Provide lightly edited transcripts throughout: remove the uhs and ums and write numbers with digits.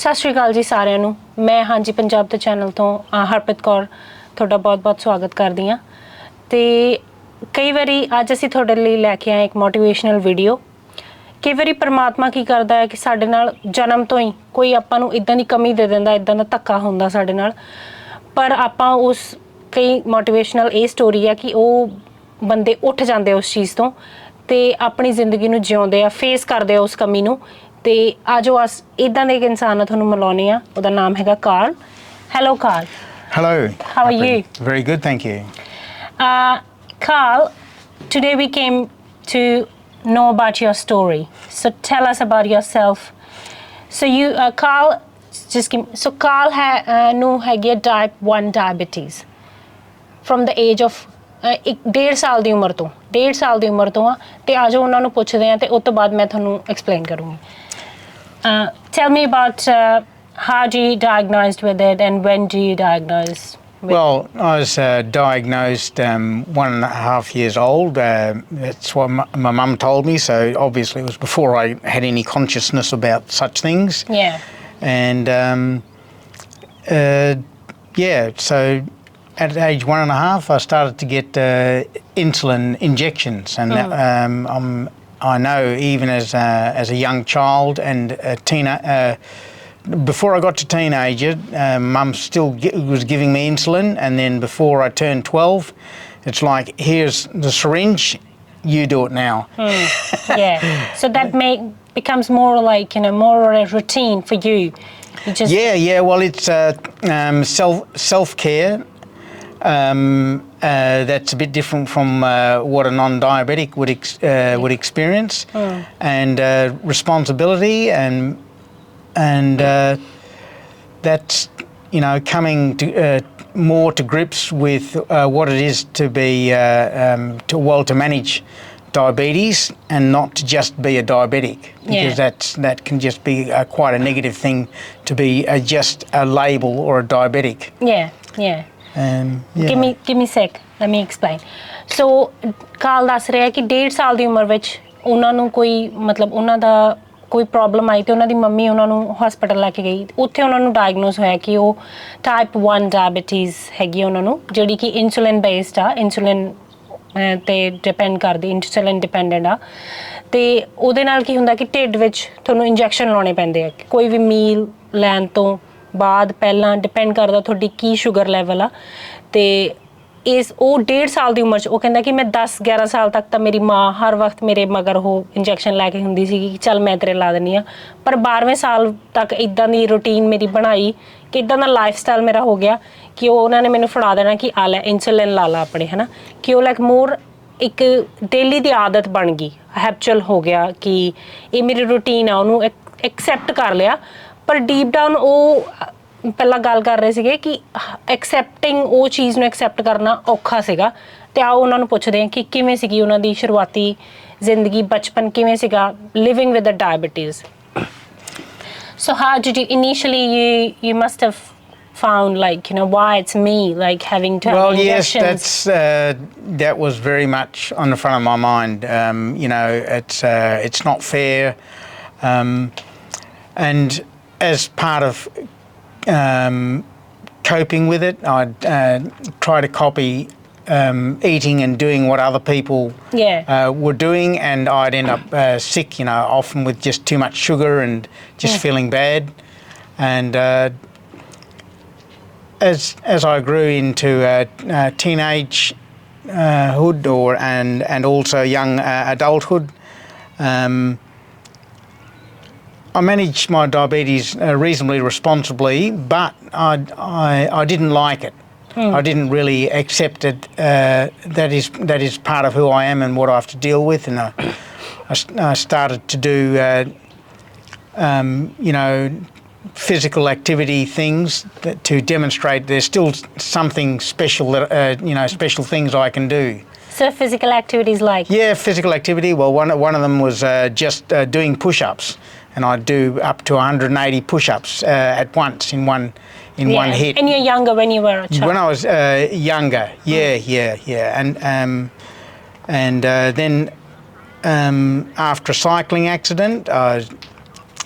सत श्री अकाल जी सारिਆਂ ਨੂੰ मैं हांजी पंजाब ਦੇ चैनल ਤੋਂ हरप्रीत कौर ਤੁਹਾਡਾ बहुत-बहुत स्वागत करदी हाँ ਤੇ कई ਵਾਰੀ ਅੱਜ ਅਸੀਂ ਤੁਹਾਡੇ ਲਈ ਲੈ ਕੇ ਆਏ ਇੱਕ ਮੋਟੀਵੇਸ਼ਨਲ ਵੀਡੀਓ ਕਈ ਵਾਰੀ परमात्मा ਕੀ ਕਰਦਾ ਹੈ ਕਿ ਸਾਡੇ ਨਾਲ ਜਨਮ ਤੋਂ ਹੀ ਕੋਈ ਆਪਾਂ ਨੂੰ ਇਦਾਂ ਦੀ ਕਮੀ ਦੇ ਦਿੰਦਾ ਇਦਾਂ ਦਾ ਧੱਕਾ ਹੁੰਦਾ ਸਾਡੇ ਨਾਲ ਪਰ ਆਪਾਂ ਉਸ ਕਈ ਮੋਟੀਵੇਸ਼ਨਲ ਇਹ ਸਟੋਰੀ ਹੈ ਕਿ ਉਹ ਬੰਦੇ ਉੱਠ ਜਾਂਦੇ ਉਸ ਚੀਜ਼ ਤੋਂ ਤੇ ਆਪਣੀ ਜ਼ਿੰਦਗੀ ਨੂੰ ਜਿਉਂਦੇ ਆ ਫੇਸ ਕਰਦੇ ਆ ਉਸ ਕਮੀ ਨੂੰ ਤੇ ਅੱਜ ਉਹ ਇਦਾਂ ਦੇ ਇੱਕ ਇਨਸਾਨ ਨਾਲ ਤੁਹਾਨੂੰ ਮਿਲਾਉਣੀ ਆ ਉਹਦਾ ਨਾਮ ਹੈਗਾ Carl hello Carl Hello. How are you? Very good, thank you. Karl, today we came to know about your story. So tell us about yourself. So you, Karl, so Karl nu ਹੈਗੀ type 1 diabetes from the age of 1.5 ਸਾਲ ਦੀ ਉਮਰ ਤੋਂ 1.5 ਸਾਲ ਦੀ ਉਮਰ ਤੋਂ ਆ ਤੇ ਅੱਜ ਉਹਨਾਂ ਨੂੰ ਪੁੱਛਦੇ ਆ ਤੇ ਉਸ ਤੋਂ ਬਾਅਦ ਮੈਂ ਤੁਹਾਨੂੰ ਐਕਸਪਲੇਨ ਕਰੂੰਗੀ. Tell me about how do you diagnosed with it and when do you diagnose? Well, I was diagnosed 1.5 years old. That's what my mum told me, so obviously it was before I had any consciousness about such things. Yeah. And so at age 1.5 I started to get insulin injections, and I know even as a young child and a before I got to teenager, Mum still was giving me insulin, and then before I turned 12, it's like, here's the syringe, you do it now. Yeah, so that becomes more like, more a routine for you. Yeah, well, it's self-care. That's a bit different from what a non-diabetic would experience, and responsibility and that's coming to more to grips with what it is to be to manage diabetes and not to just be a diabetic, because that can just be quite a negative thing to be just a label or a diabetic. Yeah. Give me a sec, let me explain. So Karl ਦੱਸ ਰਿਹਾ ਕਿ 1.5 ਸਾਲ ਦੀ ਉਮਰ ਵਿੱਚ ਉਹਨਾਂ ਨੂੰ ਕੋਈ ਮਤਲਬ ਉਹਨਾਂ ਦਾ ਕੋਈ ਪ੍ਰੋਬਲਮ ਆਈ ਤੇ ਉਹਨਾਂ ਦੀ ਮੰਮੀ ਉਹਨਾਂ ਨੂੰ ਹਸਪੀਟਲ ਲੈ ਕੇ ਗਈ ਉੱਥੇ ਉਹਨਾਂ ਨੂੰ ਡਾਇਗਨੋਸ ਹੋਇਆ ਕਿ ਉਹ ਟਾਈਪ 1 ਡਾਇਬੀਟੀਜ਼ ਹੈਗੀ ਉਹਨਾਂ ਨੂੰ ਜਿਹੜੀ ਕਿ ਇਨਸੂਲਿਨ ਬੇਸਡ ਆ ਇਨਸੂਲਿਨ ਤੇ ਡਿਪੈਂਡ ਕਰਦੀ ਇਨਸੂਲਿਨ ਡਿਪੈਂਡੈਂਟ ਆ ਤੇ ਉਹਦੇ ਨਾਲ ਕੀ ਹੁੰਦਾ ਕਿ ਢਿੱਡ ਵਿੱਚ ਤੁਹਾਨੂੰ ਇੰਜੈਕਸ਼ਨ ਲਾਉਣੇ ਪੈਂਦੇ ਆ ਕੋਈ ਵੀ ਮੀਲ ਲੈਣ ਤੋਂ ਬਾਅਦ ਪਹਿਲਾਂ ਡਿਪੈਂਡ ਕਰਦਾ ਤੁਹਾਡੀ ਕੀ ਸ਼ੂਗਰ ਲੈਵਲ ਆ ਤੇ ਉਹ 1.5 ਸਾਲ ਦੀ ਉਮਰ 'ਚ ਉਹ ਕਹਿੰਦਾ ਕਿ ਮੈਂ 10-11 ਸਾਲ ਤੱਕ ਤਾਂ ਮੇਰੀ ਮਾਂ ਹਰ ਵਕਤ ਮੇਰੇ ਮਗਰ ਉਹ ਇੰਜੈਕਸ਼ਨ ਲੈ ਕੇ ਹੁੰਦੀ ਸੀਗੀ ਕਿ ਚੱਲ ਮੈਂ ਤੇਰੇ ਲਾ ਦਿੰਦੀ ਹਾਂ ਪਰ 12ਵੇਂ ਸਾਲ ਤੱਕ ਇੱਦਾਂ ਦੀ ਰੂਟੀਨ ਮੇਰੀ ਬਣਾਈ ਕਿ ਇੱਦਾਂ ਦਾ ਲਾਈਫ ਸਟਾਈਲ ਮੇਰਾ ਹੋ ਗਿਆ ਕਿ ਉਹਨਾਂ ਨੇ ਮੈਨੂੰ ਫੜਾ ਦੇਣਾ ਕਿ ਆ ਲੈ ਇਨਸੂਲਿਨ ਲਾ ਲਾ ਆਪਣੇ ਹੈ ਨਾ ਕਿ ਉਹ ਲਾਈਕ ਮੋਰ ਇੱਕ ਡੇਲੀ ਦੀ ਆਦਤ ਬਣ ਗਈ ਹੈਬਚੁਅਲ ਹੋ ਗਿਆ ਕਿ ਇਹ ਮੇਰੀ ਰੂਟੀਨ ਆ ਉਹਨੂੰ ਐਕਸੈਪਟ ਕਰ ਲਿਆ ਪਰ ਡੀਪ ਡਾਊਨ ਉਹ ਪਹਿਲਾਂ ਗੱਲ ਕਰ ਰਹੇ ਸੀਗੇ ਕਿ ਐਕਸੈਪਟਿੰਗ ਉਹ ਚੀਜ਼ ਨੂੰ ਐਕਸੈਪਟ ਕਰਨਾ ਔਖਾ ਸੀਗਾ ਤੇ ਆਓ ਉਹਨਾਂ ਨੂੰ ਪੁੱਛਦੇ ਹਾਂ ਕਿ ਕਿਵੇਂ ਸੀਗੀ ਉਹਨਾਂ ਦੀ ਸ਼ੁਰੂਆਤੀ ਜ਼ਿੰਦਗੀ ਬਚਪਨ ਕਿਵੇਂ ਸੀਗਾ living with the diabetes so how did you initially you must have found why it's me having to have injections. That was very much on the front of my mind. It's not fair, and as part of coping with it, I'd try to copy eating and doing what other people were doing, and I'd end up sick, often with just too much sugar and just feeling bad. And as I grew into teenagehood and also young adulthood, I managed my diabetes reasonably responsibly, but I didn't like it. I didn't really accept it. That is part of who I am and what I have to deal with. And I started to do, physical activity things to demonstrate there's still something special that special things I can do. So physical activities like? Yeah, physical activity. Well, one of them was just doing push-ups. And I'd do up to 180 push-ups at once in one hit. And you're younger when you were a child? When I was younger, yeah. And then after a cycling accident,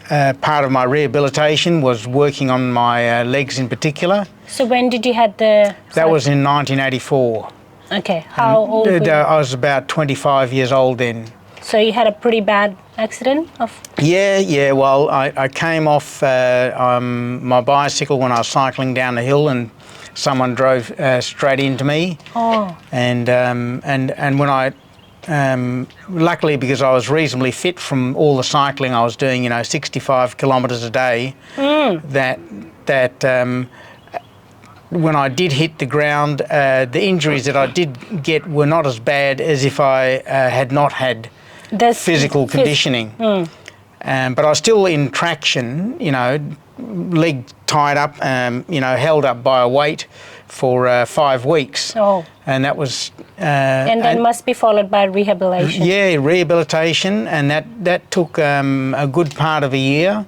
part of my rehabilitation was working on my legs in particular. So when did you had the... That was in 1984. Okay, how old were you? I was about 25 years old then. So you had a pretty bad accident of... Yeah. Well, I came off my bicycle when I was cycling down the hill, and someone drove straight into me. Oh. And when I, luckily because I was reasonably fit from all the cycling I was doing, 65 kilometres a day, when I did hit the ground, the injuries that I did get were not as bad as if I had not had physical conditioning. But I was still in traction, leg tied up, held up by a weight for 5 weeks. Oh. And that was... and then must be followed by rehabilitation. Yeah, rehabilitation, and that took a good part of a year.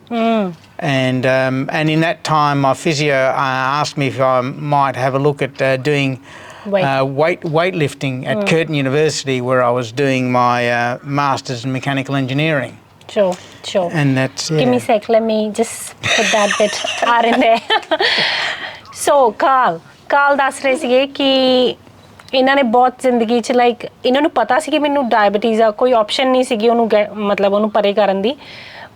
And in that time, my physio asked me if I might have a look at doing weightlifting at Curtin University, where I was doing my Masters in Mechanical Engineering. Sure. And that's... Yeah. Give me a sec, let me just put that bit out in there. So, Karl ਦੱਸ ਰਹੇ ਸੀਗੇ ਕਿ ਇਹਨਾਂ ਨੇ ਬਹੁਤ ਜ਼ਿੰਦਗੀ 'ਚ like ਇਹਨਾਂ ਨੂੰ ਪਤਾ ਸੀ ਕਿ ਮੈਨੂੰ ਡਾਇਬਟੀਜ਼ ਆ, ਕੋਈ ਆਪਸ਼ਨ ਨਹੀਂ ਸੀਗੀ ਉਹਨੂੰ ਮਤਲਬ ਉਹਨੂੰ ਪਰੇ ਕਰਨ ਦੀ,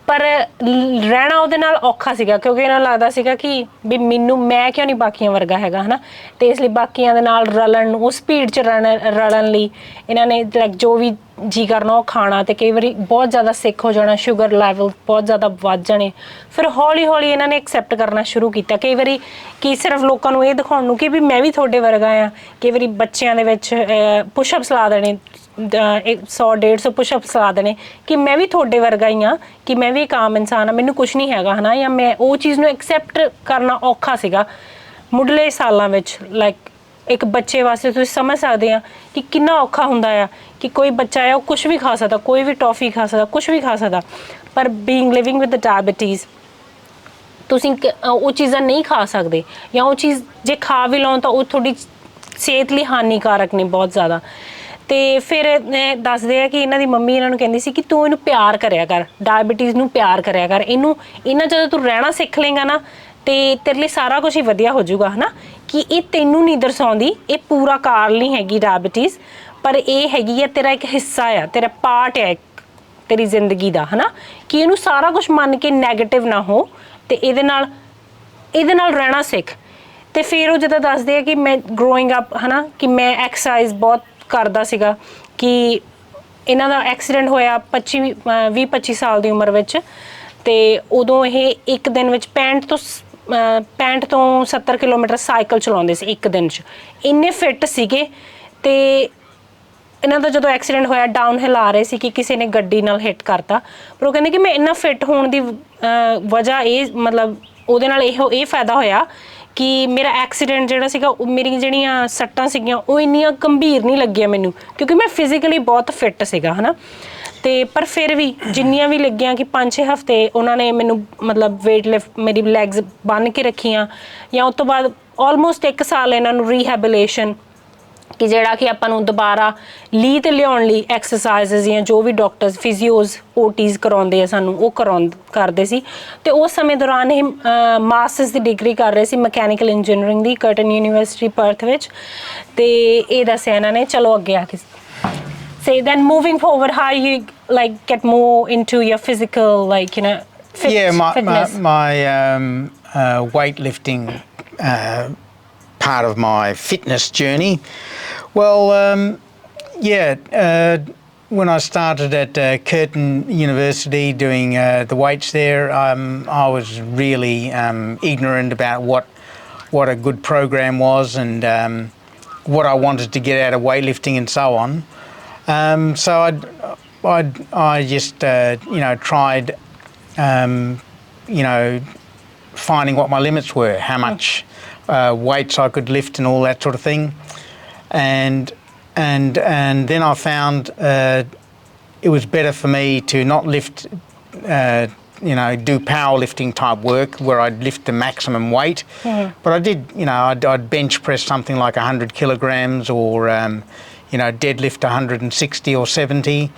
ਪਰ ਰਹਿਣਾ ਉਹਦੇ ਨਾਲ ਔਖਾ ਸੀਗਾ ਕਿਉਂਕਿ ਇਹਨਾਂ ਨੂੰ ਲੱਗਦਾ ਸੀਗਾ ਕਿ ਵੀ ਮੈਂ ਕਿਉਂ ਨਹੀਂ ਬਾਕੀਆਂ ਵਰਗਾ ਹੈਗਾ ਹੈ ਨਾ, ਅਤੇ ਇਸ ਲਈ ਬਾਕੀਆਂ ਦੇ ਨਾਲ ਰਲਣ ਉਹ ਸਪੀਡ 'ਚ ਰਲਣ ਲਈ ਇਹਨਾਂ ਨੇ ਲਾਈਕ ਜੋ ਵੀ ਜੀ ਕਰਨਾ ਉਹ ਖਾਣਾ, ਅਤੇ ਕਈ ਵਾਰੀ ਬਹੁਤ ਜ਼ਿਆਦਾ ਸਿੱਕ ਹੋ ਜਾਣਾ, ਸ਼ੂਗਰ ਲੈਵਲ ਬਹੁਤ ਜ਼ਿਆਦਾ ਵੱਧ ਜਾਣੇ। ਫਿਰ ਹੌਲੀ ਹੌਲੀ ਇਹਨਾਂ ਨੇ ਐਕਸੈਪਟ ਕਰਨਾ ਸ਼ੁਰੂ ਕੀਤਾ, ਕਈ ਵਾਰੀ ਕਿ ਸਿਰਫ ਲੋਕਾਂ ਨੂੰ ਇਹ ਦਿਖਾਉਣ ਨੂੰ ਕਿ ਵੀ ਮੈਂ ਵੀ ਤੁਹਾਡੇ ਵਰਗਾ ਆ। ਕਈ ਵਾਰੀ ਬੱਚਿਆਂ ਦੇ ਵਿੱਚ ਪੁਸ਼ਅਪਸ ਲਾ ਦੇਣੇ, 100-150 ਪੁਸ਼ਅਪਸ ਲਾ ਦੇਣੇ ਕਿ ਮੈਂ ਵੀ ਤੁਹਾਡੇ ਵਰਗਾ ਹੀ ਹਾਂ, ਕਿ ਮੈਂ ਵੀ ਇੱਕ ਆਮ ਇਨਸਾਨ ਹਾਂ, ਮੈਨੂੰ ਕੁਛ ਨਹੀਂ ਹੈਗਾ ਹੈ ਨਾ, ਜਾਂ ਮੈਂ ਉਹ ਚੀਜ਼ ਨੂੰ ਐਕਸੈਪਟ ਕਰਨਾ ਔਖਾ ਸੀਗਾ ਮੁੱਢਲੇ ਸਾਲਾਂ ਵਿੱਚ। ਲਾਈਕ ਇੱਕ ਬੱਚੇ ਵਾਸਤੇ ਤੁਸੀਂ ਸਮਝ ਸਕਦੇ ਆ ਕਿ ਕਿੰਨਾ ਔਖਾ ਹੁੰਦਾ ਆ ਕਿ ਕੋਈ ਬੱਚਾ ਆ ਉਹ ਕੁਛ ਵੀ ਖਾ ਸਕਦਾ, ਕੋਈ ਵੀ ਟੌਫੀ ਖਾ ਸਕਦਾ, ਕੁਛ ਵੀ ਖਾ ਸਕਦਾ, ਪਰ ਲਿਵਿੰਗ ਵਿਦ ਦ ਡਾਇਬਟੀਜ਼ ਤੁਸੀਂ ਉਹ ਚੀਜ਼ਾਂ ਨਹੀਂ ਖਾ ਸਕਦੇ, ਜਾਂ ਉਹ ਚੀਜ਼ ਜੇ ਖਾ ਵੀ ਲਓ ਤਾਂ ਉਹ ਤੁਹਾਡੀ ਸਿਹਤ ਲਈ ਹਾਨੀਕਾਰਕ ਨੇ ਬਹੁਤ ਜ਼ਿਆਦਾ। ਅਤੇ ਫਿਰ ਦੱਸਦੇ ਆ ਕਿ ਇਹਨਾਂ ਦੀ ਮੰਮੀ ਇਹਨਾਂ ਨੂੰ ਕਹਿੰਦੀ ਸੀ ਕਿ ਤੂੰ ਇਹਨੂੰ ਪਿਆਰ ਕਰਿਆ ਕਰ, ਡਾਇਬਟੀਜ਼ ਨੂੰ ਪਿਆਰ ਕਰਿਆ ਕਰ, ਇਹਨਾਂ ਜਦੋਂ ਤੂੰ ਰਹਿਣਾ ਸਿੱਖ ਲਏਗਾ ਨਾ ਅਤੇ ਤੇਰੇ ਲਈ ਸਾਰਾ ਕੁਛ ਹੀ ਵਧੀਆ ਹੋ ਜਾਊਗਾ ਹੈ ਨਾ, ਕਿ ਇਹ ਤੈਨੂੰ ਨਹੀਂ ਦਰਸਾਉਂਦੀ, ਇਹ ਪੂਰਾ ਕਾਰਨ ਨਹੀਂ ਹੈਗੀ ਡਾਇਬਟੀਜ਼, ਪਰ ਇਹ ਹੈਗੀ ਆ ਤੇਰਾ ਇੱਕ ਹਿੱਸਾ ਆ, ਤੇਰਾ ਪਾਰਟ ਆ ਇੱਕ ਤੇਰੀ ਜ਼ਿੰਦਗੀ ਦਾ ਹੈ ਨਾ, ਕਿ ਇਹਨੂੰ ਸਾਰਾ ਕੁਛ ਮੰਨ ਕੇ ਨੈਗੇਟਿਵ ਨਾ ਹੋ ਅਤੇ ਇਹਦੇ ਨਾਲ ਰਹਿਣਾ ਸਿੱਖ। ਅਤੇ ਫਿਰ ਉਹ ਜਦੋਂ ਦੱਸਦੇ ਆ ਕਿ ਮੈਂ ਗਰੋਇੰਗ ਅਪ ਹੈ ਨਾ, ਕਿ ਮੈਂ ਐਕਸਰਸਾਈਜ਼ ਬਹੁਤ ਕਰਦਾ ਸੀਗਾ, ਕਿ ਇਹਨਾਂ ਦਾ ਐਕਸੀਡੈਂਟ ਹੋਇਆ 20-25 ਸਾਲ ਦੀ ਉਮਰ ਵਿੱਚ, ਅਤੇ ਉਦੋਂ ਇਹ ਇੱਕ ਦਿਨ ਵਿੱਚ 65 ਤੋਂ 70 ਕਿਲੋਮੀਟਰ ਸਾਈਕਲ ਚਲਾਉਂਦੇ ਸੀ ਇੱਕ ਦਿਨ 'ਚ, ਇੰਨੇ ਫਿੱਟ ਸੀਗੇ। ਅਤੇ ਇਹਨਾਂ ਦਾ ਜਦੋਂ ਐਕਸੀਡੈਂਟ ਹੋਇਆ ਡਾਊਨ ਹਿਲ ਆ ਰਹੇ ਸੀ ਕਿ ਕਿਸੇ ਨੇ ਗੱਡੀ ਨਾਲ ਹਿੱਟ ਕਰਤਾ, ਪਰ ਉਹ ਕਹਿੰਦੇ ਕਿ ਮੈਂ ਇੰਨਾ ਫਿੱਟ ਹੋਣ ਦੀ ਵਜ੍ਹਾ ਇਹ ਮਤਲਬ ਉਹਦੇ ਨਾਲ ਇਹ ਫਾਇਦਾ ਹੋਇਆ ਕਿ ਮੇਰਾ ਐਕਸੀਡੈਂਟ ਜਿਹੜਾ ਸੀਗਾ ਉਹ ਮੇਰੀਆਂ ਜਿਹੜੀਆਂ ਸੱਟਾਂ ਸੀਗੀਆਂ ਉਹ ਇੰਨੀਆਂ ਗੰਭੀਰ ਨਹੀਂ ਲੱਗੀਆਂ ਮੈਨੂੰ, ਕਿਉਂਕਿ ਮੈਂ ਫਿਜ਼ੀਕਲੀ ਬਹੁਤ ਫਿੱਟ ਸੀਗਾ ਹੈ ਨਾ। ਅਤੇ ਪਰ ਫਿਰ ਵੀ ਜਿੰਨੀਆਂ ਵੀ ਲੱਗੀਆਂ ਕਿ 5-6 ਹਫ਼ਤੇ ਉਹਨਾਂ ਨੇ ਮੈਨੂੰ ਮਤਲਬ ਵੇਟ ਲਿਫਟ ਮੇਰੀ ਲੈਗਸ ਬੰਨ੍ਹ ਕੇ ਰੱਖੀਆਂ, ਜਾਂ ਉਸ ਤੋਂ ਬਾਅਦ ਆਲਮੋਸਟ 1 ਸਾਲ ਇਹਨਾਂ ਨੂੰ ਰੀਹੈਬੀਲੇਸ਼ਨ, ਕਿ ਜਿਹੜਾ ਕਿ ਆਪਾਂ ਨੂੰ ਦੁਬਾਰਾ ਲੀਹ 'ਤੇ ਲਿਆਉਣ ਲਈ ਐਕਸਰਸਾਈਜ਼ਸ ਜਾਂ ਜੋ ਵੀ ਡਾਕਟਰਸ ਫਿਜ਼ੀਓਜ਼ OTs ਕਰਾਉਂਦੇ ਆ ਸਾਨੂੰ ਉਹ ਕਰਦੇ ਸੀ। ਅਤੇ ਉਸ ਸਮੇਂ ਦੌਰਾਨ ਇਹ ਮਾਸਟਰਸ ਦੀ ਡਿਗਰੀ ਕਰ ਰਹੇ ਸੀ ਮਕੈਨੀਕਲ ਇੰਜੀਨੀਅਰਿੰਗ ਦੀ ਕਰਟਨ ਯੂਨੀਵਰਸਿਟੀ ਪਰਥ ਵਿੱਚ। ਅਤੇ ਇਹ ਦੱਸਿਆ ਇਹਨਾਂ ਨੇ। ਚਲੋ ਅੱਗੇ ਆ ਕੇ say then moving forward how you like get more into your physical fitness. My weightlifting part of my fitness journey, well when I started at Curtin University doing the weights there, I was really ignorant about what a good program was and what I wanted to get out of weightlifting and so on. So I just tried finding what my limits were, how much weights I could lift and all that sort of thing, and then I found it was better for me to not lift do powerlifting type work where I'd lift the maximum weight, but I did I'd bench press something like 100 kilograms or deadlift 160 or 70,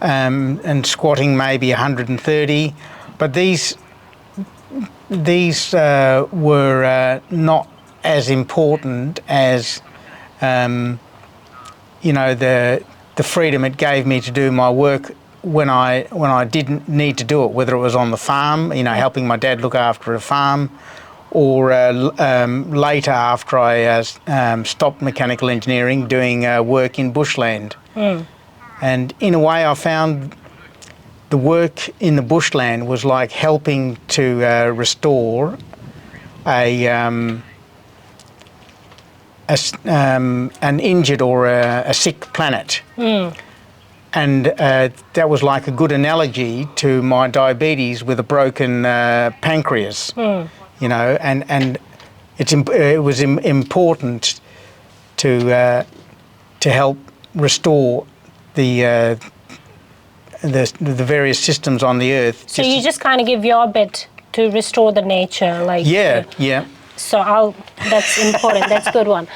and squatting maybe 130, but these were not as important as the freedom it gave me to do my work when I didn't need to do it, whether it was on the farm, helping my dad look after a farm, or later after I stopped mechanical engineering, doing work in bushland. And in a way I found the work in the bushland was like helping to restore an injured or a sick planet. And that was like a good analogy to my diabetes with a broken pancreas, and it was important to help restore the various systems on the earth. So you just kind of give your bit to restore the nature, like. Yeah. So that's important. That's a good one.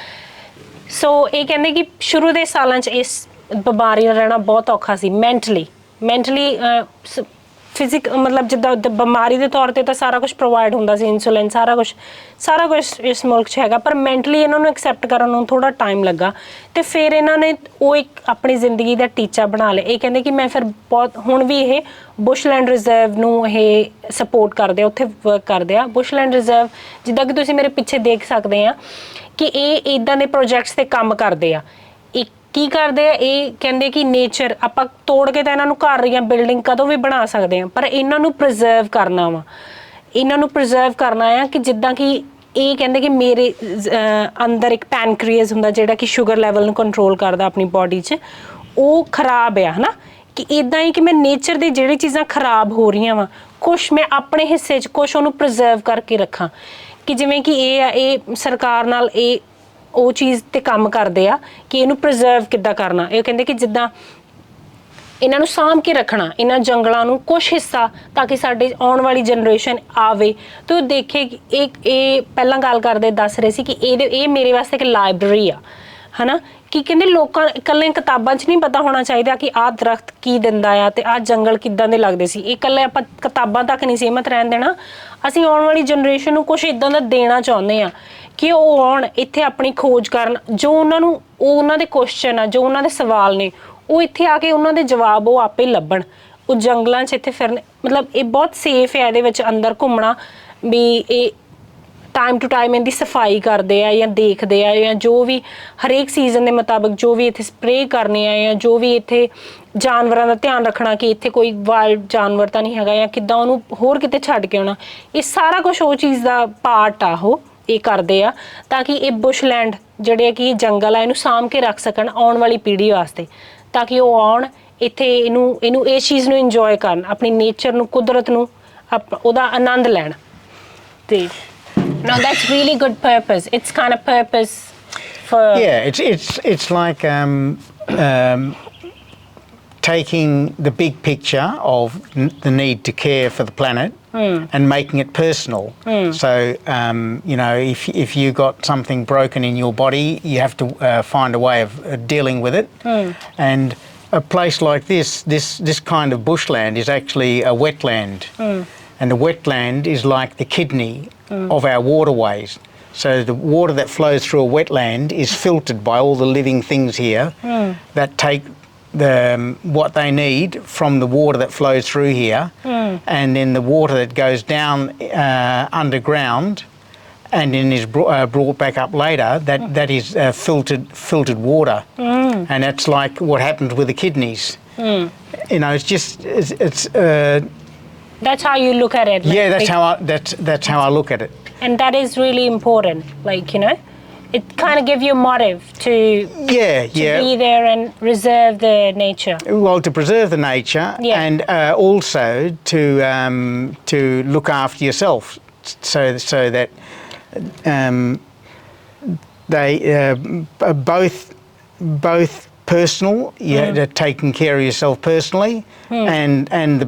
So ਇਹ ਕਹਿੰਦੇ ਕਿ ਸ਼ੁਰੂ ਦੇ ਸਾਲਾਂ 'ਚ ਇਸ ਬਿਮਾਰੀ ਨਾਲ ਰਹਿਣਾ ਬਹੁਤ ਔਖਾ ਸੀ ਮੈਂਟਲੀ ਫਿਜ਼ਿਕ ਮਤਲਬ ਜਿੱਦਾਂ ਬਿਮਾਰੀ ਦੇ ਤੌਰ ਤੇ ਤਾਂ ਸਾਰਾ ਕੁਝ ਪ੍ਰੋਵਾਈਡ ਹੁੰਦਾ ਸੀ, ਇਨਸੂਲਿਨ ਸਾਰਾ ਕੁਝ ਇਸ ਮੁਲਕ 'ਚ ਹੈਗਾ, ਪਰ ਮੈਂਟਲੀ ਇਹਨਾਂ ਨੂੰ ਐਕਸੈਪਟ ਕਰਨ ਨੂੰ ਥੋੜਾ ਟਾਈਮ ਲੱਗਾ ਤੇ ਫਿਰ ਇਹਨਾਂ ਨੇ ਉਹ ਇੱਕ ਆਪਣੀ ਜ਼ਿੰਦਗੀ ਦਾ ਟੀਚਾ ਬਣਾ ਲਿਆ। ਇਹ ਕਹਿੰਦੇ ਕਿ ਮੈਂ ਫਿਰ ਬਹੁਤ ਹੁਣ ਵੀ ਇਹ ਬੁਸ਼ਲੈਂਡ ਰਿਜ਼ਰਵ ਨੂੰ ਇਹ ਸਪੋਰਟ ਕਰਦੇ ਆ, ਉੱਥੇ ਵਰਕ ਕਰਦੇ ਆ। ਬੁਸ਼ਲੈਂਡ ਰਿਜ਼ਰਵ ਜਿੱਦਾਂ ਕਿ ਤੁਸੀਂ ਮੇਰੇ ਪਿੱਛੇ ਦੇਖ ਸਕਦੇ ਆ ਕਿ ਇਹ ਇੱਦਾਂ ਦੇ ਪ੍ਰੋਜੈਕਟਸ ਤੇ ਕੰਮ ਕਰਦੇ ਆ। ਕੀ ਕਰਦੇ ਆ, ਇਹ ਕਹਿੰਦੇ ਕਿ ਨੇਚਰ ਆਪਾਂ ਤੋੜ ਕੇ ਤਾਂ ਇਹਨਾਂ ਨੂੰ ਘਰ ਜਾਂ ਬਿਲਡਿੰਗ ਕਦੋਂ ਵੀ ਬਣਾ ਸਕਦੇ ਆ, ਪਰ ਇਹਨਾਂ ਨੂੰ ਪ੍ਰੀਜ਼ਰਵ ਕਰਨਾ ਵਾ, ਇਹਨਾਂ ਨੂੰ ਪ੍ਰੀਜ਼ਰਵ ਕਰਨਾ ਆ ਕਿ ਜਿੱਦਾਂ ਕਿ ਇਹ ਕਹਿੰਦੇ ਕਿ ਮੇਰੇ ਅੰਦਰ ਇੱਕ ਪੈਨਕ੍ਰੀਅਸ ਹੁੰਦਾ ਜਿਹੜਾ ਕਿ ਸ਼ੂਗਰ ਲੈਵਲ ਨੂੰ ਕੰਟਰੋਲ ਕਰਦਾ ਆਪਣੀ ਬੋਡੀ 'ਚ, ਉਹ ਖਰਾਬ ਆ, ਹੈ ਨਾ, ਕਿ ਇੱਦਾਂ ਹੀ ਕਿ ਮੈਂ ਨੇਚਰ ਦੀ ਜਿਹੜੀ ਚੀਜ਼ਾਂ ਖਰਾਬ ਹੋ ਰਹੀਆਂ ਵਾ ਕੁਛ ਮੈਂ ਆਪਣੇ ਹਿੱਸੇ 'ਚ ਕੁਛ ਉਹਨੂੰ ਪ੍ਰੀਜ਼ਰਵ ਕਰਕੇ ਰੱਖਾਂ। ਕਿ ਜਿਵੇਂ ਕਿ ਇਹ ਸਰਕਾਰ ਨਾਲ ਇਹ ਉਹ ਚੀਜ਼ ਤੇ ਕੰਮ ਕਰਦੇ ਆ ਕਿ ਇਹਨੂੰ ਪ੍ਰੀਜ਼ਰਵ ਕਿੱਦਾਂ ਕਰਨਾ। ਇਹ ਕਹਿੰਦੇ ਕਿ ਜਿੱਦਾਂ ਇਹਨਾਂ ਨੂੰ ਸਾਂਭ ਕੇ ਰੱਖਣਾ, ਇਹਨਾਂ ਜੰਗਲਾਂ ਨੂੰ ਕੁਛ ਹਿੱਸਾ, ਤਾਂ ਕਿ ਸਾਡੇ ਆਉਣ ਵਾਲੀ ਜਨਰੇਸ਼ਨ ਆਵੇ ਤੇ ਉਹ ਦੇਖੇ ਕਿ ਇਹ ਪਹਿਲਾਂ ਗੱਲ ਕਰਦੇ ਦੱਸ ਰਹੇ ਸੀ ਕਿ ਇਹ ਮੇਰੇ ਵਾਸਤੇ ਇੱਕ ਲਾਇਬ੍ਰੇਰੀ ਆ, ਹੈ ਨਾ, ਕਿ ਕਹਿੰਦੇ ਲੋਕਾਂ ਇਕੱਲੇ ਕਿਤਾਬਾਂ 'ਚ ਨਹੀਂ ਪਤਾ ਹੋਣਾ ਚਾਹੀਦਾ ਕਿ ਆਹ ਦਰਖਤ ਕੀ ਦਿੰਦਾ ਆ ਤੇ ਆਹ ਜੰਗਲ ਕਿੱਦਾਂ ਦੇ ਲੱਗਦੇ ਸੀ। ਇਹ ਇਕੱਲੇ ਆਪਾਂ ਕਿਤਾਬਾਂ ਤੱਕ ਨਹੀਂ ਸੀਮਤ ਰਹਿਣ ਦੇਣਾ, ਅਸੀਂ ਆਉਣ ਵਾਲੀ ਜਨਰੇਸ਼ਨ ਨੂੰ ਕੁਛ ਇੱਦਾਂ ਦਾ ਦੇਣਾ ਚਾਹੁੰਦੇ ਹਾਂ ਕਿ ਉਹ ਆਉਣ ਇੱਥੇ ਆਪਣੀ ਖੋਜ ਕਰਨ, ਜੋ ਉਹਨਾਂ ਦੇ ਕੁਐਸਚਨ ਆ, ਜੋ ਉਹਨਾਂ ਦੇ ਸਵਾਲ ਨੇ, ਉਹ ਇੱਥੇ ਆ ਕੇ ਉਹਨਾਂ ਦੇ ਜਵਾਬ ਉਹ ਆਪੇ ਲੱਭਣ। ਉਹ ਜੰਗਲਾਂ 'ਚ ਇੱਥੇ ਫਿਰਨ, ਮਤਲਬ ਇਹ ਬਹੁਤ ਸੇਫ ਹੈ ਇਹਦੇ ਵਿੱਚ ਅੰਦਰ ਘੁੰਮਣਾ, ਵੀ ਇਹ ਟਾਈਮ ਟੂ ਟਾਈਮ ਇਹਦੀ ਸਫਾਈ ਕਰਦੇ ਆ ਜਾਂ ਦੇਖਦੇ ਆ, ਜਾਂ ਜੋ ਵੀ ਹਰੇਕ ਸੀਜ਼ਨ ਦੇ ਮੁਤਾਬਕ ਜੋ ਵੀ ਇੱਥੇ ਸਪਰੇਅ ਕਰਨੇ ਆ, ਜਾਂ ਜੋ ਵੀ ਇੱਥੇ ਜਾਨਵਰਾਂ ਦਾ ਧਿਆਨ ਰੱਖਣਾ ਕਿ ਇੱਥੇ ਕੋਈ ਵਾਈਲਡ ਜਾਨਵਰ ਤਾਂ ਨਹੀਂ ਹੈਗਾ ਜਾਂ ਕਿੱਦਾਂ ਉਹਨੂੰ ਹੋਰ ਕਿਤੇ ਛੱਡ ਕੇ ਆਉਣਾ, ਇਹ ਸਾਰਾ ਕੁਛ ਉਹ ਚੀਜ਼ ਦਾ ਪਾਰਟ ਆ, ਉਹ ਇਹ ਕਰਦੇ ਆ ਤਾਂ ਕਿ ਇਹ ਬੁਸ਼ਲੈਂਡ ਜਿਹੜੇ ਕਿ ਜੰਗਲ ਆ ਇਹਨੂੰ ਸਾਂਭ ਕੇ ਰੱਖ ਸਕਣ ਆਉਣ ਵਾਲੀ ਪੀੜ੍ਹੀ ਵਾਸਤੇ, ਤਾਂ ਕਿ ਉਹ ਆਉਣ ਇੱਥੇ ਇਹਨੂੰ ਇਸ ਚੀਜ਼ ਨੂੰ ਇੰਜੋਏ ਕਰਨ, ਆਪਣੀ ਨੇਚਰ ਨੂੰ, ਕੁਦਰਤ ਨੂੰ ਉਹਦਾ ਆਨੰਦ ਲੈਣ। ਤੇ no, that's really good purpose. It's kind of purpose for... Yeah, it's like taking the big picture of the need to care for the planet and making it personal. So, if you got something broken in your body, you have to find a way of dealing with it. And a place like this kind of bushland is actually a wetland. And a wetland is like the kidney of our waterways. So the water that flows through a wetland is filtered by all the living things here that take what they need from the water that flows through here, and then the water that goes down underground and then is brought back up later, that is filtered water. And that's like what happens with the kidneys. It's that's how you look at it. Yeah, that's how I look at it. And that is really important. Like, it kind of gives you a motive to be there and reserve the nature. Well, to preserve the nature, and also to look after yourself, so that they both personal. You're taking care of yourself personally, and the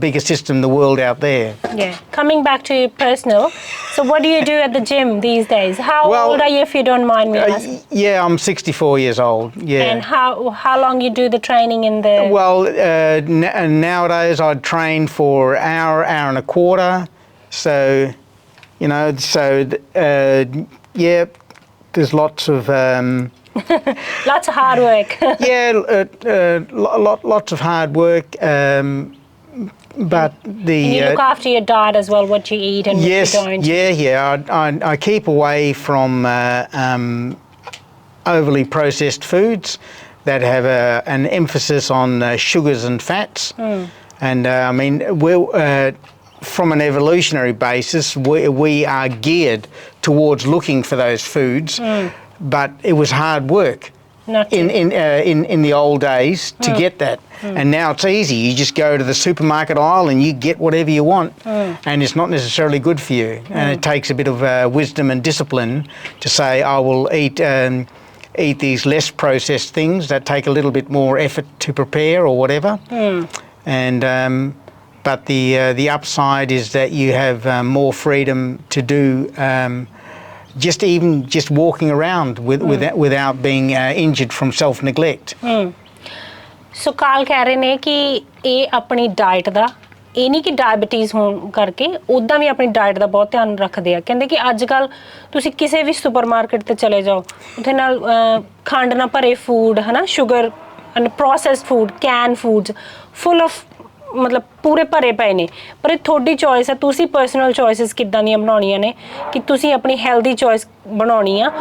bigger system, the world out there. Yeah. Coming back to personal, so what do you do at the gym these days? How old are you, if you don't mind me asking? Yeah, I'm 64 years old. Yeah. And how long you do the training in the? Well, nowadays I train for an hour and a quarter. So, yeah, there's lots of. Lots of hard work. Yeah, lots of hard work. But and you look after your diet as well, what you eat and what you don't. Yeah. I keep away from overly processed foods that have an emphasis on sugars and fats. And I mean, from an evolutionary basis, we are geared towards looking for those foods, but it was hard work in the old days to get that. And now it's easy. You just go to the supermarket aisle and you get whatever you want, and it's not necessarily good for you. And it takes a bit of wisdom and discipline to say, I will eat these less processed things that take a little bit more effort to prepare or whatever. And but the upside is that you have more freedom to do just walking around without being injured from self-neglect. ਸੋ ਕਾਲ ਕਹਿ ਰਹੇ ਨੇ ਕਿ ਇਹ ਆਪਣੀ diet ਦਾ, ਇਹ ਨਹੀਂ ਕਿ diabetes ਹੋਣ ਕਰਕੇ, ਉੱਦਾਂ ਵੀ ਆਪਣੀ ਡਾਈਟ ਦਾ ਬਹੁਤ ਧਿਆਨ ਰੱਖਦੇ ਆ। ਕਹਿੰਦੇ ਕਿ ਅੱਜ ਕੱਲ੍ਹ ਤੁਸੀਂ ਕਿਸੇ ਵੀ ਸੁਪਰਮਾਰਕੀਟ 'ਤੇ ਚਲੇ ਜਾਓ, ਉੱਥੇ ਨਾਲ ਖੰਡ ਨਾਲ ਭਰੇ ਫੂਡ, ਹੈ ਨਾ, sugar and processed food, can foods full of, ਮਤਲਬ ਪੂਰੇ ਭਰੇ ਪਏ ਨੇ। ਪਰ ਇਹ ਤੁਹਾਡੀ ਚੋਇਸ ਹੈ, ਤੁਸੀਂ ਪਰਸਨਲ ਚੋਇਸਿਸ ਕਿੱਦਾਂ ਦੀਆਂ ਬਣਾਉਣੀਆਂ ਨੇ, ਕਿ ਤੁਸੀਂ ਆਪਣੀ ਹੈਲਦੀ ਚੋਇਸ ਬਣਾਉਣੀ ਆ।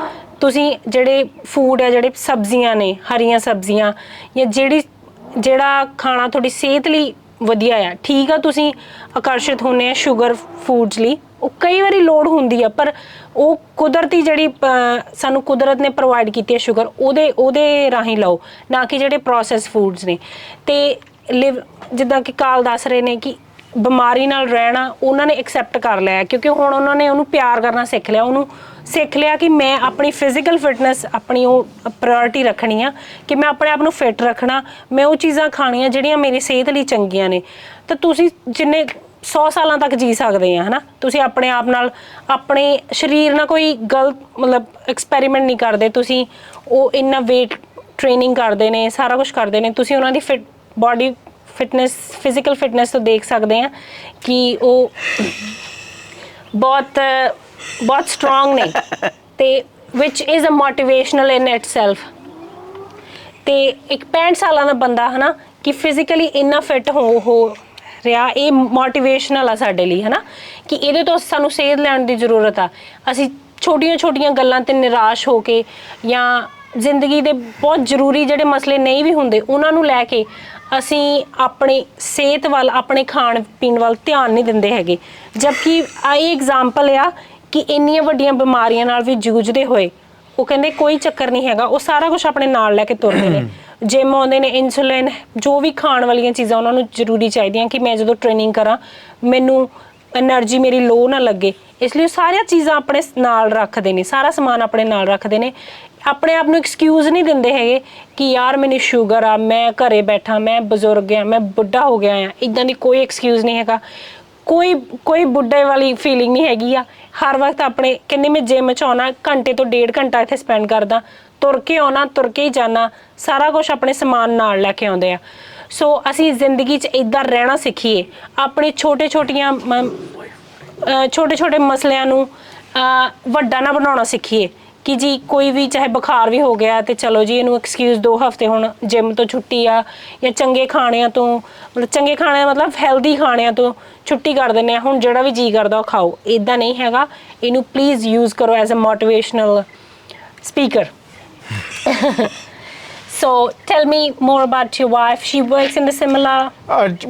ਤੁਸੀਂ ਜਿਹੜੇ ਫੂਡ ਹੈ, ਜਿਹੜੇ ਸਬਜ਼ੀਆਂ ਨੇ, ਹਰੀਆਂ ਸਬਜ਼ੀਆਂ, ਜਾਂ ਜਿਹੜਾ ਖਾਣਾ ਤੁਹਾਡੀ ਸਿਹਤ ਲਈ ਵਧੀਆ ਆ, ਠੀਕ ਆ। ਤੁਸੀਂ ਆਕਰਸ਼ਿਤ ਹੁੰਦੇ ਆ ਸ਼ੂਗਰ ਫੂਡਸ ਲਈ, ਉਹ ਕਈ ਵਾਰੀ ਲੋੜ ਹੁੰਦੀ ਆ, ਪਰ ਉਹ ਕੁਦਰਤੀ ਜਿਹੜੀ ਸਾਨੂੰ ਕੁਦਰਤ ਨੇ ਪ੍ਰੋਵਾਈਡ ਕੀਤੀ ਹੈ ਸ਼ੂਗਰ, ਉਹਦੇ ਰਾਹੀਂ ਲਓ, ਨਾ ਕਿ ਜਿਹੜੇ ਪ੍ਰੋਸੈਸ ਫੂਡਸ ਨੇ। ਅਤੇ ਜਿੱਦਾਂ ਕਿ ਕਾਲ ਦੱਸ ਰਹੇ ਨੇ ਕਿ ਬਿਮਾਰੀ ਨਾਲ ਰਹਿਣਾ ਉਹਨਾਂ ਨੇ ਐਕਸੈਪਟ ਕਰ ਲਿਆ, ਕਿਉਂਕਿ ਹੁਣ ਉਹਨਾਂ ਨੇ ਉਹਨੂੰ ਪਿਆਰ ਕਰਨਾ ਸਿੱਖ ਲਿਆ, ਉਹਨੂੰ ਸਿੱਖ ਲਿਆ ਕਿ ਮੈਂ ਆਪਣੀ ਫਿਜ਼ੀਕਲ ਫਿਟਨੈਸ ਆਪਣੀ ਉਹ ਪ੍ਰਾਇੋਰਟੀ ਰੱਖਣੀ ਆ, ਕਿ ਮੈਂ ਆਪਣੇ ਆਪ ਨੂੰ ਫਿੱਟ ਰੱਖਣਾ, ਮੈਂ ਉਹ ਚੀਜ਼ਾਂ ਖਾਣੀਆਂ ਜਿਹੜੀਆਂ ਮੇਰੀ ਸਿਹਤ ਲਈ ਚੰਗੀਆਂ ਨੇ। ਤਾਂ ਤੁਸੀਂ ਜਿੰਨੇ 100 ਸਾਲਾਂ ਤੱਕ ਜੀ ਸਕਦੇ ਆ, ਹੈ ਨਾ। ਤੁਸੀਂ ਆਪਣੇ ਆਪ ਨਾਲ, ਆਪਣੇ ਸਰੀਰ ਨਾਲ ਕੋਈ ਗਲਤ ਮਤਲਬ ਐਕਸਪੈਰੀਮੈਂਟ ਨਹੀਂ ਕਰਦੇ। ਤੁਸੀਂ ਉਹ ਇੰਨਾ ਵੇਟ ਟ੍ਰੇਨਿੰਗ ਕਰਦੇ ਨੇ, ਸਾਰਾ ਕੁਛ ਕਰਦੇ ਨੇ, ਤੁਸੀਂ ਉਹਨਾਂ ਦੀ ਬੋਡੀ ਫਿਟਨੈਸ, ਫਿਜ਼ੀਕਲ ਫਿਟਨੈਸ ਤੋਂ ਦੇਖ ਸਕਦੇ ਆ ਕਿ ਉਹ ਬਹੁਤ ਸਟਰੋਂਗ ਨੇ, ਤੇ ਵਿਚ is a motivational in itself. ਤੇ ਇੱਕ 65 ਸਾਲਾਂ ਦਾ ਬੰਦਾ, ਹੈ ਨਾ, ਕਿ ਫਿਜ਼ੀਕਲੀ ਇੰਨਾ ਫਿੱਟ ਹੋ ਰਿਹਾ, ਇਹ ਮੋਟੀਵੇਸ਼ਨਲ ਆ ਸਾਡੇ ਲਈ, ਹੈ ਨਾ, ਕਿ ਇਹਦੇ ਤੋਂ ਸਾਨੂੰ ਸੇਧ ਲੈਣ ਦੀ ਜ਼ਰੂਰਤ ਆ। ਅਸੀਂ ਛੋਟੀਆਂ ਗੱਲਾਂ 'ਤੇ ਨਿਰਾਸ਼ ਹੋ ਕੇ, ਜਾਂ ਜ਼ਿੰਦਗੀ ਦੇ ਬਹੁਤ ਜ਼ਰੂਰੀ ਜਿਹੜੇ ਮਸਲੇ ਨਹੀਂ ਵੀ ਹੁੰਦੇ, ਉਹਨਾਂ ਨੂੰ ਲੈ ਕੇ ਅਸੀਂ ਆਪਣੀ ਸਿਹਤ ਵੱਲ, ਆਪਣੇ ਖਾਣ ਪੀਣ ਵੱਲ ਧਿਆਨ ਨਹੀਂ ਦਿੰਦੇ ਹੈਗੇ। ਜਦਕਿ ਇਹ ਐਗਜ਼ਾਮਪਲ ਆ ਕਿ ਇੰਨੀਆਂ ਵੱਡੀਆਂ ਬਿਮਾਰੀਆਂ ਨਾਲ ਵੀ ਜੂਝਦੇ ਹੋਏ ਉਹ ਕਹਿੰਦੇ ਕੋਈ ਚੱਕਰ ਨਹੀਂ ਹੈਗਾ, ਉਹ ਸਾਰਾ ਕੁਛ ਆਪਣੇ ਨਾਲ ਲੈ ਕੇ ਤੁਰਦੇ ਨੇ। ਜਿਮ ਆਉਂਦੇ ਨੇ, ਇਨਸੂਲਿਨ, ਜੋ ਵੀ ਖਾਣ ਵਾਲੀਆਂ ਚੀਜ਼ਾਂ ਉਹਨਾਂ ਨੂੰ ਜ਼ਰੂਰੀ ਚਾਹੀਦੀਆਂ ਕਿ ਮੈਂ ਜਦੋਂ ਟ੍ਰੇਨਿੰਗ ਕਰਾਂ ਮੈਨੂੰ ਐਨਰਜੀ ਮੇਰੀ ਲੋ ਨਾ ਲੱਗੇ, ਇਸ ਲਈ ਉਹ ਸਾਰੀਆਂ ਚੀਜ਼ਾਂ ਆਪਣੇ ਨਾਲ ਰੱਖਦੇ ਨੇ, ਸਾਰਾ ਸਮਾਨ ਆਪਣੇ ਨਾਲ ਰੱਖਦੇ ਨੇ। ਆਪਣੇ ਆਪ ਨੂੰ ਐਕਸਕਿਊਜ਼ ਨਹੀਂ ਦਿੰਦੇ ਹੈਗੇ ਕਿ ਯਾਰ ਮੈਨੂੰ ਸ਼ੂਗਰ ਆ, ਮੈਂ ਘਰੇ ਬੈਠਾ, ਮੈਂ ਬਜ਼ੁਰਗ ਆ, ਮੈਂ ਬੁੱਢਾ ਹੋ ਗਿਆ ਆ, ਇੱਦਾਂ ਦੀ ਕੋਈ ਐਕਸਕਿਊਜ਼ ਨਹੀਂ ਹੈਗਾ। ਕੋਈ ਬੁੱਢੇ ਵਾਲੀ ਫੀਲਿੰਗ ਨਹੀਂ ਹੈਗੀ ਆ। ਹਰ ਵਕਤ ਆਪਣੇ ਕਹਿੰਦੇ ਮੈਂ ਜਿਮ 'ਚ ਆਉਣਾ, ਘੰਟੇ ਤੋਂ 1.5 ਘੰਟਾ ਇੱਥੇ ਸਪੈਂਡ ਕਰਦਾ, ਤੁਰ ਕੇ ਆਉਣਾ, ਤੁਰ ਕੇ ਹੀ ਜਾਣਾ, ਸਾਰਾ ਕੁਛ ਆਪਣੇ ਸਮਾਨ ਨਾਲ ਲੈ ਕੇ ਆਉਂਦੇ ਆ। ਸੋ ਅਸੀਂ ਜ਼ਿੰਦਗੀ 'ਚ ਇੱਦਾਂ ਰਹਿਣਾ ਸਿੱਖੀਏ, ਆਪਣੇ ਛੋਟੇ ਮਸਲਿਆਂ ਨੂੰ ਵੱਡਾ ਨਾ ਬਣਾਉਣਾ ਸਿੱਖੀਏ, ਕਿ ਜੀ ਕੋਈ ਵੀ ਚਾਹੇ ਬੁਖਾਰ ਵੀ ਹੋ ਗਿਆ ਤੇ ਚਲੋ ਜੀ ਇਹਨੂੰ ਐਕਸਕਿਊਜ਼ 2 ਹਫ਼ਤੇ ਹੁਣ ਜਿਮ ਤੋਂ ਛੁੱਟੀ ਆ, ਜਾਂ ਚੰਗੇ ਖਾਣਿਆਂ ਤੋਂ, ਮਤਲਬ ਹੈਲਦੀ ਖਾਣਿਆਂ ਤੋਂ ਛੁੱਟੀ ਕਰ ਦਿੰਦੇ ਆ, ਹੁਣ ਜਿਹੜਾ ਵੀ ਜੀ ਕਰਦਾ ਉਹ ਖਾਓ। ਇੱਦਾਂ ਨਹੀਂ ਹੈਗਾ, ਇਹਨੂੰ ਪਲੀਜ਼ ਯੂਜ਼ ਕਰੋ as a motivational speaker. So tell me more about your wife. She works in the similar...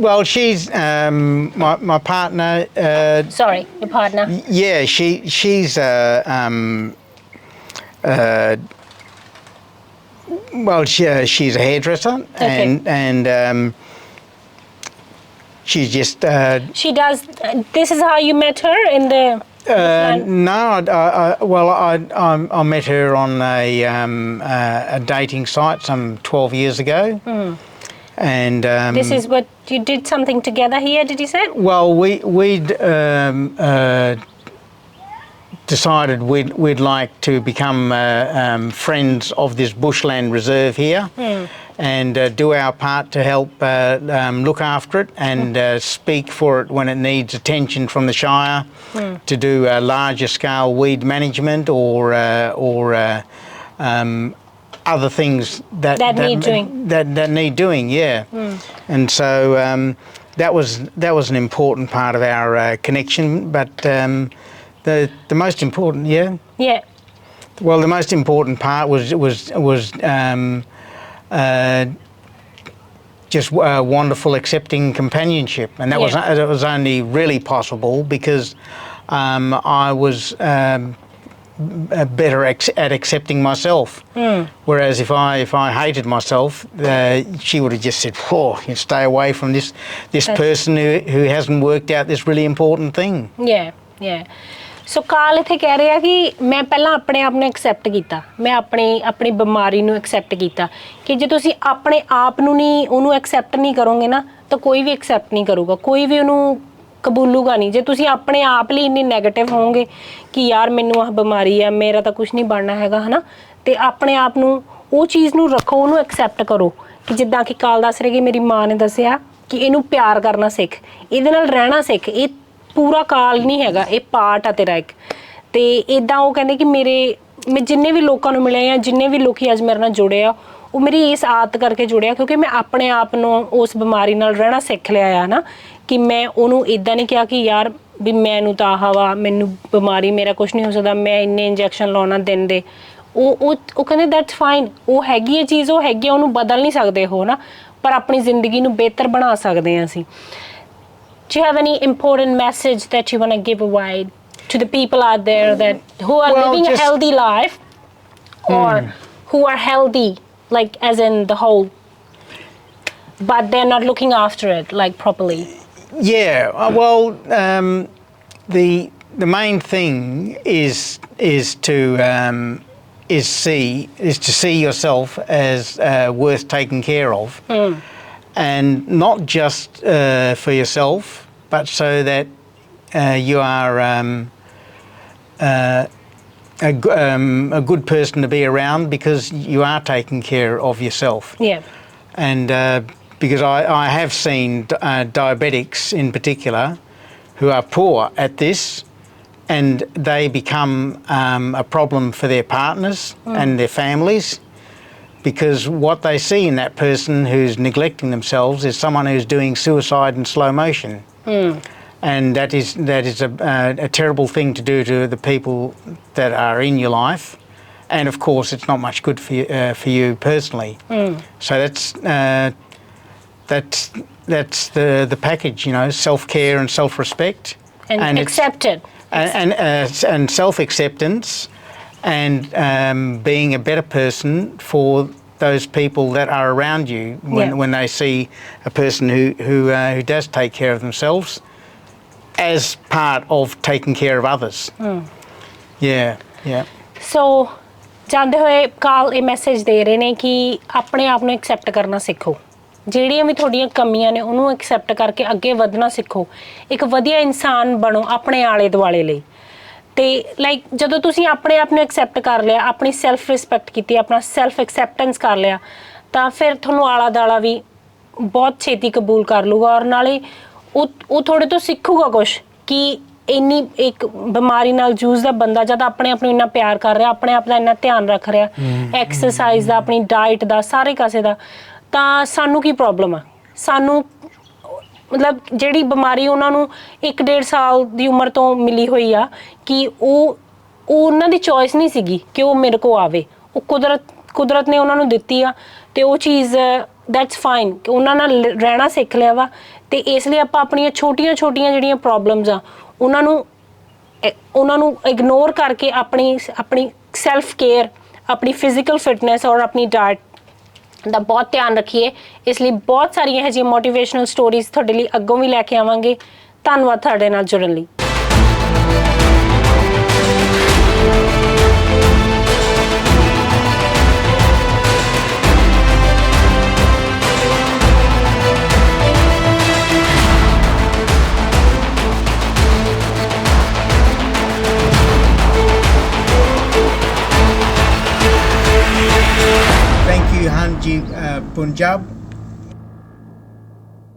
well, she's my partner. Sorry, your partner. Yeah, she's she's a hairdresser. Okay. And she's just... she does... this is how you met her in the... No, I met her on a dating site some 12 years ago. And this is what you did something together here, did you say? well, we'd decided we'd like to become friends of this bushland reserve here. And do our part to help look after it and speak for it when it needs attention from the Shire, to do larger scale weed management or other things that need doing. Yeah, and so that was an important part of our connection. But the most important, well, the most important part was just wonderful, accepting companionship, and that was only really possible because I was better at accepting myself. Whereas if I hated myself, she would have just said, "Oh, you stay away from this person who hasn't worked out this really important thing." Yeah. ਸੋ ਕਾਲ ਇੱਥੇ ਕਹਿ ਰਿਹਾ ਕਿ ਮੈਂ ਪਹਿਲਾਂ ਆਪਣੇ ਆਪ ਨੂੰ accept ਕੀਤਾ, ਮੈਂ ਆਪਣੀ ਬਿਮਾਰੀ ਨੂੰ ਐਕਸੈਪਟ ਕੀਤਾ ਕਿ ਜੇ ਤੁਸੀਂ ਆਪਣੇ ਆਪ ਨੂੰ ਨਹੀਂ ਉਹਨੂੰ ਐਕਸੈਪਟ ਨਹੀਂ ਕਰੋਗੇ ਨਾ ਤਾਂ ਕੋਈ ਵੀ ਐਕਸੈਪਟ ਨਹੀਂ ਕਰੂਗਾ, ਕੋਈ ਵੀ ਉਹਨੂੰ ਕਬੂਲੂਗਾ ਨਹੀਂ। ਜੇ ਤੁਸੀਂ ਆਪਣੇ ਆਪ ਲਈ ਇੰਨੇ ਨੈਗੇਟਿਵ ਹੋਵੋਗੇ ਕਿ ਯਾਰ ਮੈਨੂੰ ਆਹ ਬਿਮਾਰੀ ਆ, ਮੇਰਾ ਤਾਂ ਕੁਛ ਨਹੀਂ ਬਣਨਾ ਹੈਗਾ, ਹੈ ਨਾ, ਅਤੇ ਆਪਣੇ ਆਪ ਨੂੰ ਉਹ ਚੀਜ਼ ਨੂੰ ਰੱਖੋ, ਉਹਨੂੰ ਐਕਸੈਪਟ ਕਰੋ ਕਿ ਜਿੱਦਾਂ ਕਿ ਕਾਲ ਦੱਸ ਰਹੇ ਕਿ ਮੇਰੀ ਮਾਂ ਨੇ ਦੱਸਿਆ ਕਿ ਇਹਨੂੰ ਪਿਆਰ ਕਰਨਾ ਸਿੱਖ, ਇਹਦੇ ਨਾਲ ਰਹਿਣਾ ਸਿੱਖ, ਇਹ ਪੂਰਾ ਕਾਲ ਨਹੀਂ ਹੈਗਾ, ਇਹ ਪਾਰਟ ਆ ਤੇਰਾ ਇੱਕ। ਅਤੇ ਇੱਦਾਂ ਉਹ ਕਹਿੰਦੇ ਕਿ ਮੈਂ ਜਿੰਨੇ ਵੀ ਲੋਕਾਂ ਨੂੰ ਮਿਲੇ ਜਾਂ ਜਿੰਨੇ ਵੀ ਲੋਕ ਅੱਜ ਮੇਰੇ ਨਾਲ ਜੁੜੇ ਆ, ਉਹ ਮੇਰੀ ਇਸ ਆਦਤ ਕਰਕੇ ਜੁੜਿਆ ਕਿਉਂਕਿ ਮੈਂ ਆਪਣੇ ਆਪ ਨੂੰ ਉਸ ਬਿਮਾਰੀ ਨਾਲ ਰਹਿਣਾ ਸਿੱਖ ਲਿਆ ਆ ਨਾ, ਕਿ ਮੈਂ ਉਹਨੂੰ ਇੱਦਾਂ ਨਹੀਂ ਕਿਹਾ ਕਿ ਯਾਰ ਵੀ ਮੈਨੂੰ ਤਾਂ ਆਹ ਵਾ, ਮੈਨੂੰ ਬਿਮਾਰੀ, ਮੇਰਾ ਕੁਛ ਨਹੀਂ ਹੋ ਸਕਦਾ, ਮੈਂ ਇੰਨੇ ਇੰਜੈਕਸ਼ਨ ਲਾਉਣਾ ਦਿਨ ਦੇ। ਉਹ ਕਹਿੰਦੇ ਦੈਟਸ ਫਾਈਨ, ਉਹ ਹੈਗੀ ਹੈ ਚੀਜ਼, ਉਹ ਹੈਗੀ ਆ, ਉਹਨੂੰ ਬਦਲ ਨਹੀਂ ਸਕਦੇ ਉਹ ਨਾ, ਪਰ ਆਪਣੀ ਜ਼ਿੰਦਗੀ ਨੂੰ ਬਿਹਤਰ ਬਣਾ ਸਕਦੇ ਹਾਂ ਅਸੀਂ। Do you have any important message that you want to give away to the people out there who are living a healthy life or who are healthy, like as in the whole, but they're not looking after it like properly? Yeah, well, the main thing is to see yourself as worth taking care of. And not just for yourself, but so that you are a good person to be around because you are taking care of yourself. Yeah. And because I have seen diabetics in particular who are poor at this, and they become a problem for their partners and their families. Because what they see in that person who's neglecting themselves is someone who's doing suicide in slow motion. And that is a terrible thing to do to the people that are in your life. And of course it's not much good for you personally. So that's the package, you know, self-care and self-respect. And accepted. And self-acceptance. And being a better person for those people that are around you when they see a person who does take care of themselves as part of taking care of others. Yeah. So ਜਾਂਦੇ ਹੋਏ ਕਾਲ ਇਹ message ਦੇ ਰਹੇ ਨੇ ਕਿ ਆਪਣੇ ਆਪ ਨੂੰ ਐਕਸੈਪਟ ਕਰਨਾ ਸਿੱਖੋ, ਜਿਹੜੀਆਂ ਵੀ ਤੁਹਾਡੀਆਂ ਕਮੀਆਂ ਨੇ ਉਹਨੂੰ ਐਕਸੈਪਟ ਕਰਕੇ ਅੱਗੇ ਵਧਣਾ ਸਿੱਖੋ, ਇੱਕ ਵਧੀਆ ਇਨਸਾਨ ਬਣੋ ਆਪਣੇ ਆਲੇ ਦੁਆਲੇ ਲਈ। ਅਤੇ ਲਾਈਕ ਜਦੋਂ ਤੁਸੀਂ ਆਪਣੇ ਆਪ ਨੂੰ ਐਕਸੈਪਟ ਕਰ ਲਿਆ, ਆਪਣੀ ਸੈਲਫ ਰਿਸਪੈਕਟ ਕੀਤੀ, ਆਪਣਾ ਸੈਲਫ ਐਕਸੈਪਟੈਂਸ ਕਰ ਲਿਆ, ਤਾਂ ਫਿਰ ਤੁਹਾਨੂੰ ਆਲਾ ਦੁਆਲਾ ਵੀ ਬਹੁਤ ਛੇਤੀ ਕਬੂਲ ਕਰ ਲੂਗਾ, ਔਰ ਨਾਲੇ ਉਹ ਤੁਹਾਡੇ ਤੋਂ ਸਿੱਖੂਗਾ ਕੁਛ ਕਿ ਇੰਨੀ ਇੱਕ ਬਿਮਾਰੀ ਨਾਲ ਜੂਝਦਾ ਬੰਦਾ ਜਦ ਆਪਣੇ ਆਪ ਨੂੰ ਇੰਨਾ ਪਿਆਰ ਕਰ ਰਿਹਾ, ਆਪਣੇ ਆਪ ਦਾ ਇੰਨਾ ਧਿਆਨ ਰੱਖ ਰਿਹਾ, ਐਕਸਰਸਾਈਜ਼ ਦਾ, ਆਪਣੀ ਡਾਇਟ ਦਾ, ਸਾਰੇ ਕਾਸੇ ਦਾ, ਤਾਂ ਸਾਨੂੰ ਕੀ ਪ੍ਰੋਬਲਮ ਆ? ਸਾਨੂੰ ਮਤਲਬ ਜਿਹੜੀ ਬਿਮਾਰੀ ਉਹਨਾਂ ਨੂੰ 1-1.5 ਸਾਲ ਦੀ ਉਮਰ ਤੋਂ ਮਿਲੀ ਹੋਈ ਆ ਕਿ ਉਹ ਉਹਨਾਂ ਦੀ ਚੋਇਸ ਨਹੀਂ ਸੀਗੀ ਕਿ ਉਹ ਮੇਰੇ ਕੋਲ ਆਵੇ, ਉਹ ਕੁਦਰਤ ਨੇ ਉਹਨਾਂ ਨੂੰ ਦਿੱਤੀ ਆ, ਅਤੇ ਉਹ ਚੀਜ਼ ਦੈਟਸ ਫਾਈਨ ਕਿ ਉਹਨਾਂ ਨਾਲ ਰਹਿਣਾ ਸਿੱਖ ਲਿਆ ਵਾ। ਅਤੇ ਇਸ ਲਈ ਆਪਾਂ ਆਪਣੀਆਂ ਛੋਟੀਆਂ ਜਿਹੜੀਆਂ ਪ੍ਰੋਬਲਮਸ ਆ ਉਹਨਾਂ ਨੂੰ ਇਗਨੋਰ ਕਰਕੇ ਆਪਣੀ ਸੈਲਫ ਕੇਅਰ, ਆਪਣੀ ਫਿਜ਼ੀਕਲ ਫਿਟਨੈਸ ਔਰ ਆਪਣੀ ਡਾਇਟ ਦਾ ਬਹੁਤ ਧਿਆਨ ਰੱਖੀਏ। ਇਸ ਲਈ ਬਹੁਤ ਸਾਰੀਆਂ ਇਹੋ ਜਿਹੀਆਂ ਮੋਟੀਵੇਸ਼ਨਲ ਸਟੋਰੀਜ਼ ਤੁਹਾਡੇ ਲਈ ਅੱਗੋਂ ਵੀ ਲੈ ਕੇ ਆਵਾਂਗੇ। ਧੰਨਵਾਦ ਤੁਹਾਡੇ ਨਾਲ ਜੁੜਨ ਲਈ। Hanji Punjab.